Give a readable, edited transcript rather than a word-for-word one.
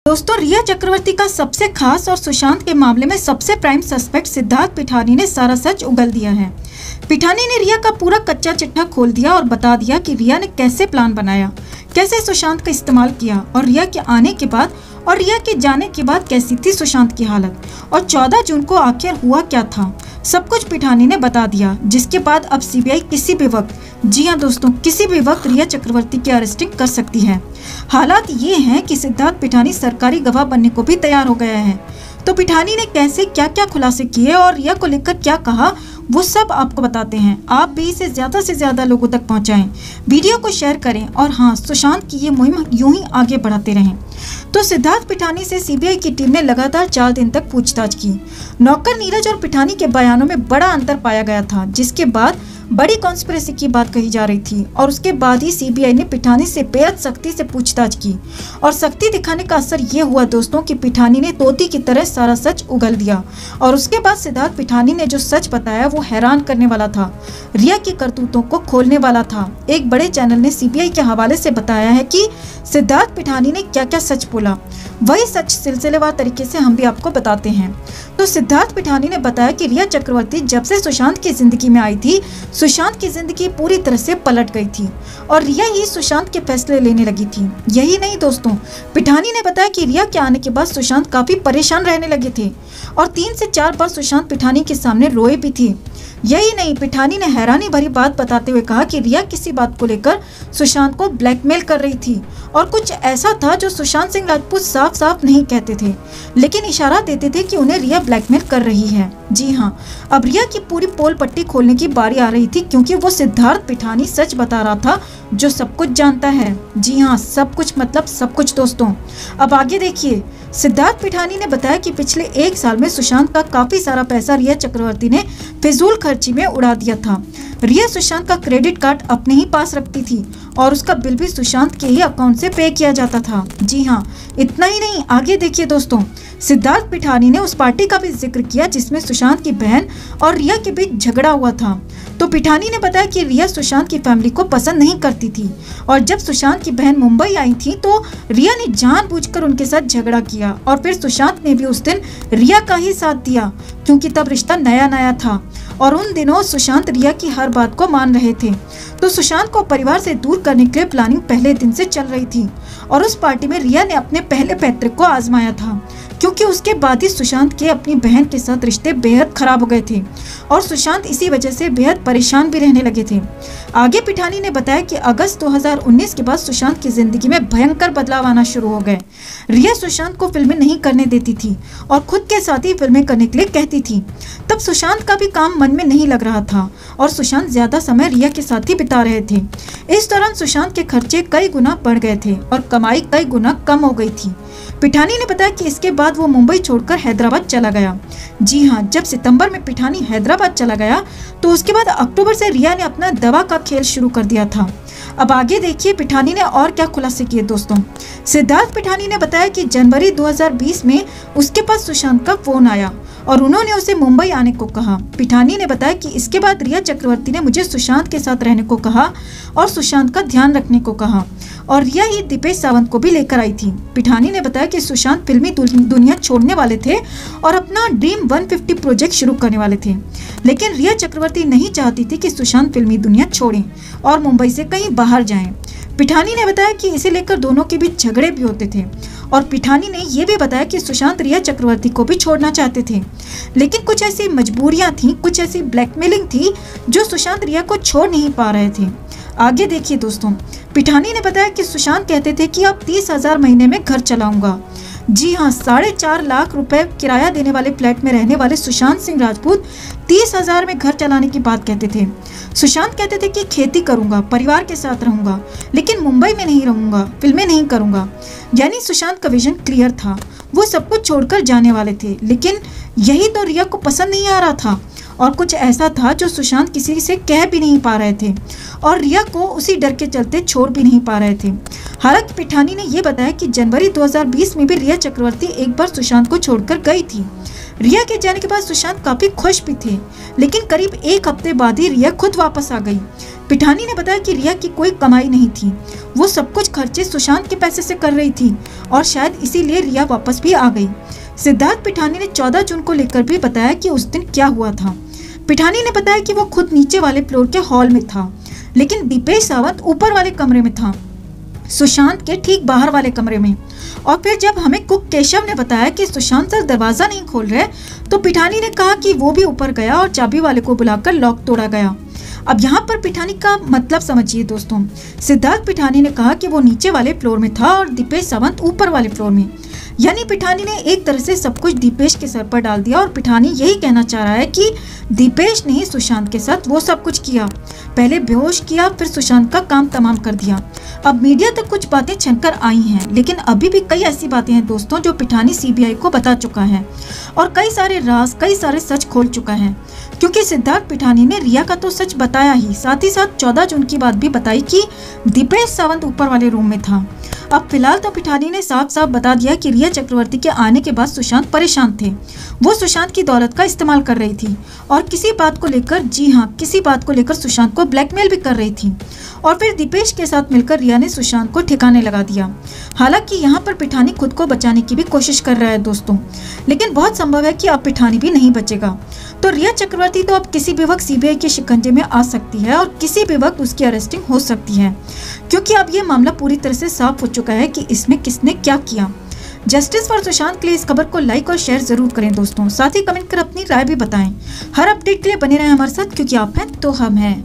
दोस्तों, रिया चक्रवर्ती का सबसे खास और सुशांत के मामले में सबसे प्राइम सस्पेक्ट सिद्धार्थ पिठानी ने सारा सच उगल दिया है। पिठानी ने रिया का पूरा कच्चा चिट्ठा खोल दिया और बता दिया कि रिया ने कैसे प्लान बनाया, कैसे सुशांत का इस्तेमाल किया और रिया के आने के बाद और रिया के जाने के बाद कैसी थी सुशांत की हालत और 14 जून को आखिर हुआ क्या था। सब कुछ पिठानी ने बता दिया, जिसके बाद अब सीबीआई किसी भी वक्त, जी हाँ दोस्तों, किसी भी वक्त रिया चक्रवर्ती की अरेस्टिंग कर सकती है। हालात ये हैं कि सिद्धार्थ पिठानी सरकारी गवाह बनने को भी तैयार हो गया है। तो पिठानी ने कैसे क्या क्या खुलासे किए और रिया को लेकर क्या कहा, वो सब आपको बताते हैं। आप भी इसे ज्यादा से ज्यादा लोगों तक पहुंचाएं, वीडियो को शेयर करें और हाँ, सुशांत की ये मुहिम यूं ही आगे बढ़ाते रहें। तो सिद्धार्थ पिठानी से सीबीआई की टीम ने लगातार 4 दिन तक पूछताछ की। नौकर नीरज और पिठानी के बयानों में बड़ा अंतर पाया गया था, जिसके बाद बड़ी कॉन्स्पिरेसी की बात कही जा रही थी और उसके बाद ही सीबीआई ने पिठानी से बेहद सख्ती से पूछताछ की और सख्ती दिखाने का असर ये हुआ दोस्तों कि पिठानी ने तोती की तरह सारा सच उगल दिया। और उसके बाद सिद्धार्थ पिठानी ने जो सच बताया वो हैरान करने वाला था, रिया की करतूतों को खोलने वाला था। एक बड़े चैनल ने सीबीआई के हवाले से बताया है कि सिद्धार्थ पिठानी ने क्या क्या सच बोला, वही सच सिलसिलेवार तरीके से हम भी आपको बताते हैं। तो सिद्धार्थ पिठानी ने बताया कि रिया चक्रवर्ती जब से सुशांत की जिंदगी में आई थी, सुशांत की जिंदगी पूरी तरह से पलट गई थी और रिया ही सुशांत के फैसले लेने लगी थी। यही नहीं दोस्तों, पिठानी ने बताया कि रिया के आने के बाद सुशांत काफी परेशान रहने लगे थे और 3 से 4 बार सुशांत पिठानी के सामने रोए भी थे। यही नहीं, पिठानी ने हैरानी भरी बात बताते हुए कहा कि रिया किसी बात को लेकर सुशांत को ब्लैकमेल कर रही थी और कुछ ऐसा था जो सुशांत सिंह राजपूत साफ साफ नहीं कहते थे, लेकिन इशारा देते थे कि उन्हें रिया ब्लैकमेल कर रही है। जी हाँ, अब रिया की पूरी पोल पट्टी खोलने की बारी आ रही थी, क्योंकि वो सिद्धार्थ पिठानी सच बता रहा था जो सब कुछ जानता है। जी हाँ, सब कुछ मतलब सब कुछ दोस्तों। अब आगे देखिए, सिद्धार्थ पिठानी ने बताया कि पिछले 1 साल में सुशांत का काफी सारा पैसा रिया चक्रवर्ती ने फिजूल खर्ची में उड़ा दिया था। रिया सुशांत का क्रेडिट कार्ड अपने ही पास रखती थी और उसका बिल भी सुशांत के ही अकाउंट से पे किया जाता था। जी हाँ, इतना ही नहीं, आगे देखिए दोस्तों, सिद्धार्थ पिठानी ने उस पार्टी का भी जिक्र किया जिसमें सुशांत की बहन और रिया के बीच झगड़ा हुआ था। तो पिठानी ने बताया कि रिया सुशांत की फैमिली को पसंद नहीं करती थी और जब सुशांत की बहन मुंबई आई थी तो रिया ने जानबूझकर उनके साथ झगड़ा किया और फिर सुशांत ने भी उस दिन रिया का ही साथ दिया, क्योंकि तब रिश्ता नया नया था और उन दिनों सुशांत रिया की हर बात को मान रहे थे। तो सुशांत को परिवार से दूर करने के लिए प्लानिंग पहले दिन से चल रही थी और उस पार्टी में रिया ने अपने पहले पैतृक को आजमाया था, क्योंकि उसके बाद ही सुशांत के अपनी बहन के साथ रिश्ते बेहद खराब हो गए थे और सुशांत इसी वजह से बेहद परेशान भी रहने लगे थे। आगे पिठानी ने बताया कि अगस्त 2019 के बाद सुशांत की जिंदगी में भयंकर बदलाव आना शुरू हो गए। रिया सुशांत को फिल्में नहीं करने देती थी और खुद के साथ ही फिल्में करने के लिए कहती थी। तब सुशांत का भी काम मन में नहीं लग रहा था और सुशांत ज्यादा समय रिया के साथ ही बिता रहे थे। इस दौरान सुशांत के खर्चे कई गुना बढ़ गए थे और कमाई कई गुना कम हो गई थी। पिठानी ने बताया कि इसके बाद वो मुंबई छोड़कर हैदराबाद चला गया। जी हाँ, जब सितंबर में पिठानी हैदराबाद चला गया तो उसके बाद अक्टूबर से रिया ने अपना दवा का खेल शुरू कर दिया था। अब आगे देखिए पिठानी ने और क्या खुलासे किए दोस्तों। सिद्धार्थ पिठानी ने बताया कि जनवरी 2020 में उसके पास सुशांत का फोन आया और उन्होंने उसे मुंबई आने को कहा। पिठानी ने बताया कि इसके बाद रिया चक्रवर्ती ने मुझे सुशांत के साथ रहने को कहा और सुशांत का ध्यान रखने को कहा और रिया ही दीपेश सावंत को भी लेकर आई थी। पिठानी ने बताया कि सुशांत फिल्मी दुनिया छोड़ने वाले थे और अपना ड्रीम 150 प्रोजेक्ट शुरू करने वाले थे, लेकिन रिया चक्रवर्ती नहीं चाहती थी कि सुशांत फिल्मी दुनिया छोड़ें और मुंबई से कहीं बाहर जाएं। पिठानी ने बताया कि इसे लेकर दोनों के बीच झगड़े भी होते थे और पिठानी ने यह भी बताया कि सुशांत रिया चक्रवर्ती को भी छोड़ना चाहते थे, लेकिन कुछ ऐसी मजबूरियां थी, कुछ ऐसी ब्लैकमेलिंग थी जो सुशांत रिया को छोड़ नहीं पा रहे थे। आगे देखिए दोस्तों, पिठानी ने बताया कि सुशांत कहते थे कि अब 30,000 महीने में घर चलाऊंगा। जी हाँ, 4.5 लाख रुपए किराया देने वाले फ्लैट में रहने वाले सुशांत सिंह राजपूत 30,000 में घर चलाने की बात कहते थे। सुशांत कहते थे कि खेती करूंगा, परिवार के साथ रहूंगा, लेकिन मुंबई में नहीं रहूंगा, फिल्में नहीं करूंगा। यानी सुशांत का विजन क्लियर था, वो सब कुछ छोड़कर जाने वाले थे, लेकिन यही तो रिया को पसंद नहीं आ रहा था और कुछ ऐसा था जो सुशांत किसी से कह भी नहीं पा रहे थे और रिया को उसी डर के चलते छोड़ भी नहीं पा रहे थे। हालांकि पिठानी ने यह बताया कि जनवरी 2020 में भी रिया चक्रवर्ती एक बार सुशांत को छोड़कर गई थी। रिया के जाने के बाद सुशांत काफी खुश भी थे, लेकिन करीब एक हफ्ते बाद ही रिया खुद वापस आ गई। पिठानी ने बताया कि रिया की कोई कमाई नहीं थी, वो सब कुछ खर्चे सुशांत के पैसे से कर रही थी और शायद इसीलिए रिया वापस भी आ गई। सिद्धार्थ पिठानी ने 14 जून को लेकर भी बताया कि उस दिन क्या हुआ था। पिठानी ने बताया कि वो खुद नीचे वाले फ्लोर के हॉल में था, लेकिन दीपेश सावंत ऊपर वाले कमरे में था, सुशांत के ठीक बाहर वाले कमरे में। और फिर जब हमें कुक केशव ने बताया कि सुशांत सर दरवाजा नहीं खोल रहे, तो पिठानी ने कहा कि वो भी ऊपर गया और चाबी वाले को बुलाकर लॉक तोड़ा गया। अब यहाँ पर पिठानी का मतलब समझिए दोस्तों। सिद्धार्थ पिठानी ने कहा कि वो नीचे वाले फ्लोर में था और दीपेश सावंत ऊपर वाले फ्लोर में, यानी पिठानी ने एक तरह से सब कुछ दीपेश के सर पर डाल दिया और पिठानी यही कहना चाह रहा है कि दीपेश ने ही सुशांत के साथ वो सब कुछ किया, पहले बेहोश किया, फिर सुशांत का काम तमाम कर दिया। अब मीडिया तक कुछ बातें छनकर आई हैं, लेकिन अभी भी कई ऐसी बातें हैं दोस्तों जो पिठानी सीबीआई को बता चुका है और कई सारे राज, कई सारे सच खोल चुका है, क्योंकि सिद्धार्थ पिठानी ने रिया का तो सच बताया ही, साथ ही साथ 14 जून की बात भी बताई कि दीपेश सावंत ऊपर वाले रूम में था। अब फिलहाल तो पिठानी ने साफ साफ बता दिया कि रिया चक्रवर्ती के आने के बाद सुशांत परेशान थे, वो सुशांत की दौलत का इस्तेमाल कर रही थी और किसी बात को लेकर, जी हाँ, किसी बात को लेकर सुशांत को ब्लैकमेल भी कर रही थी। और फिर दीपेश के साथ मिलकर रिया ने सुशांत को ठिकाने लगा दिया। हालांकि यहाँ पर पिठानी खुद को बचाने की भी कोशिश कर रहा है दोस्तों, लेकिन बहुत संभव है कि अब पिठानी भी नहीं बचेगा। तो रिया चक्रवर्ती तो अब किसी भी वक्त सीबीआई के शिकंजे में आ सकती है और किसी भी वक्त उसकी अरेस्टिंग हो सकती है, क्योंकि अब ये मामला पूरी तरह से साफ हो चुका है कि इसमें किसने क्या किया। जस्टिस फॉर सुशांत के लिए इस खबर को लाइक और शेयर जरूर करें दोस्तों, साथ ही कमेंट कर अपनी राय भी बताएं। हर अपडेट के लिए बने रहें हमारे साथ, क्योंकि आप हैं तो हम हैं।